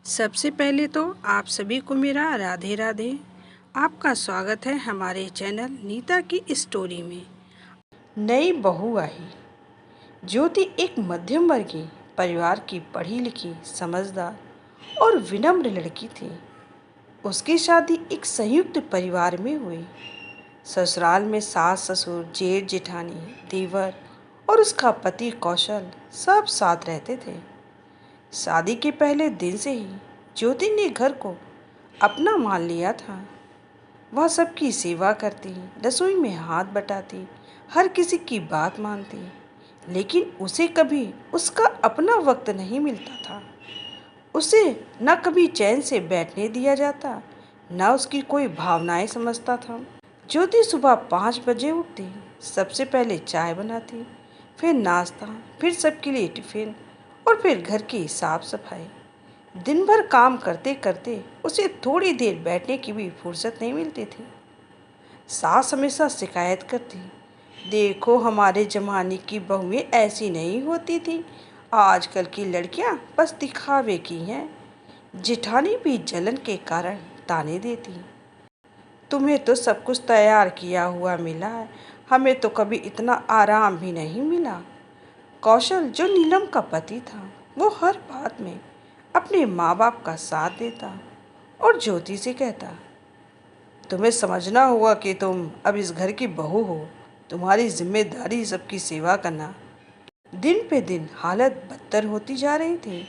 सबसे पहले तो आप सभी को मेरा राधे राधे। आपका स्वागत है हमारे चैनल नीता की स्टोरी में। नई बहू आई। ज्योति एक मध्यम वर्गीय परिवार की पढ़ी लिखी, समझदार और विनम्र लड़की थी। उसकी शादी एक संयुक्त परिवार में हुई। ससुराल में सास ससुर, जेठ जेठानी, देवर और उसका पति कौशल सब साथ रहते थे। शादी के पहले दिन से ही ज्योति ने घर को अपना मान लिया था। वह सबकी सेवा करती, रसोई में हाथ बटाती, हर किसी की बात मानती। लेकिन उसे कभी उसका अपना वक्त नहीं मिलता था। उसे न कभी चैन से बैठने दिया जाता, न उसकी कोई भावनाएं समझता था। ज्योति सुबह 5 बजे उठती, सबसे पहले चाय बनाती, फिर नाश्ता, फिर सबके लिए टिफिन और फिर घर की साफ सफाई। दिन भर काम करते करते उसे थोड़ी देर बैठने की भी फुर्सत नहीं मिलती थी। सास हमेशा शिकायत करती, देखो हमारे ज़माने की बहुएं ऐसी नहीं होती थी, आजकल की लड़कियां बस दिखावे की हैं। जेठानी भी जलन के कारण ताने देती, तुम्हें तो सब कुछ तैयार किया हुआ मिला है, हमें तो कभी इतना आराम भी नहीं मिला। कौशल, जो नीलम का पति था, वो हर बात में अपने माँ बाप का साथ देता और ज्योति से कहता, तुम्हें समझना होगा कि तुम अब इस घर की बहू हो, तुम्हारी जिम्मेदारी सबकी सेवा करना। दिन पे दिन हालत बदतर होती जा रही थी।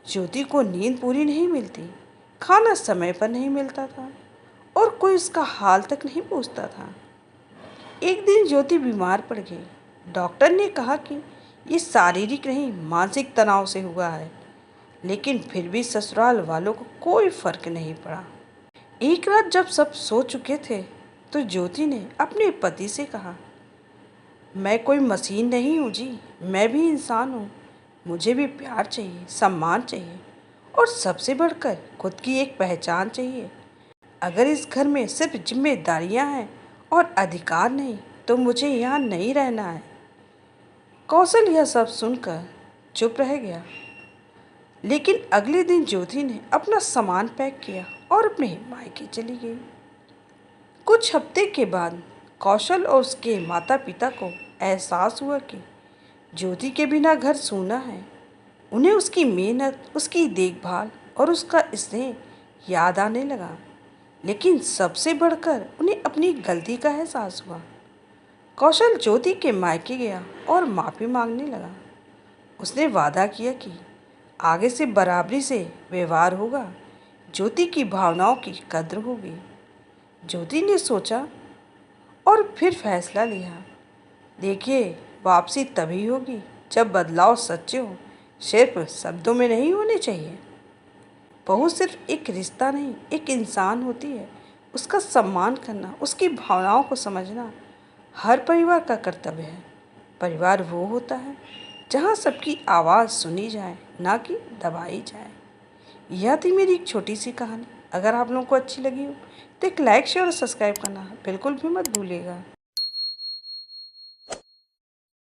ज्योति को नींद पूरी नहीं मिलती, खाना समय पर नहीं मिलता था और कोई उसका हाल तक नहीं पूछता था। एक दिन ज्योति बीमार पड़ गई। डॉक्टर ने कहा कि ये शारीरिक नहीं, मानसिक तनाव से हुआ है। लेकिन फिर भी ससुराल वालों को कोई फर्क नहीं पड़ा। एक रात जब सब सो चुके थे तो ज्योति ने अपने पति से कहा, मैं कोई मशीन नहीं हूँ जी, मैं भी इंसान हूँ। मुझे भी प्यार चाहिए, सम्मान चाहिए और सबसे बढ़कर खुद की एक पहचान चाहिए। अगर इस घर में सिर्फ जिम्मेदारियाँ हैं और अधिकार नहीं, तो मुझे यहाँ नहीं रहना है। कौशल यह सब सुनकर चुप रह गया। लेकिन अगले दिन ज्योति ने अपना सामान पैक किया और अपने मायके चली गई। कुछ हफ्ते के बाद कौशल और उसके माता पिता को एहसास हुआ कि ज्योति के बिना घर सूना है। उन्हें उसकी मेहनत, उसकी देखभाल और उसका स्नेह याद आने लगा। लेकिन सबसे बढ़कर उन्हें अपनी गलती का एहसास हुआ। कौशल ज्योति के मायके गया और माफ़ी मांगने लगा। उसने वादा किया कि आगे से बराबरी से व्यवहार होगा, ज्योति की भावनाओं की कद्र होगी। ज्योति ने सोचा और फिर फैसला लिया, देखिए, वापसी तभी होगी जब बदलाव सच्चे हो, सिर्फ शब्दों में नहीं होने चाहिए। बहू सिर्फ एक रिश्ता नहीं, एक इंसान होती है। उसका सम्मान करना, उसकी भावनाओं को समझना हर परिवार का कर्तव्य है। परिवार वो होता है जहाँ सबकी आवाज़ सुनी जाए, ना कि दबाई जाए। यह थी मेरी एक छोटी सी कहानी। अगर आप लोगों को अच्छी लगी हो तो एक लाइक, शेयर और सब्सक्राइब करना बिल्कुल भी मत भूलिएगा।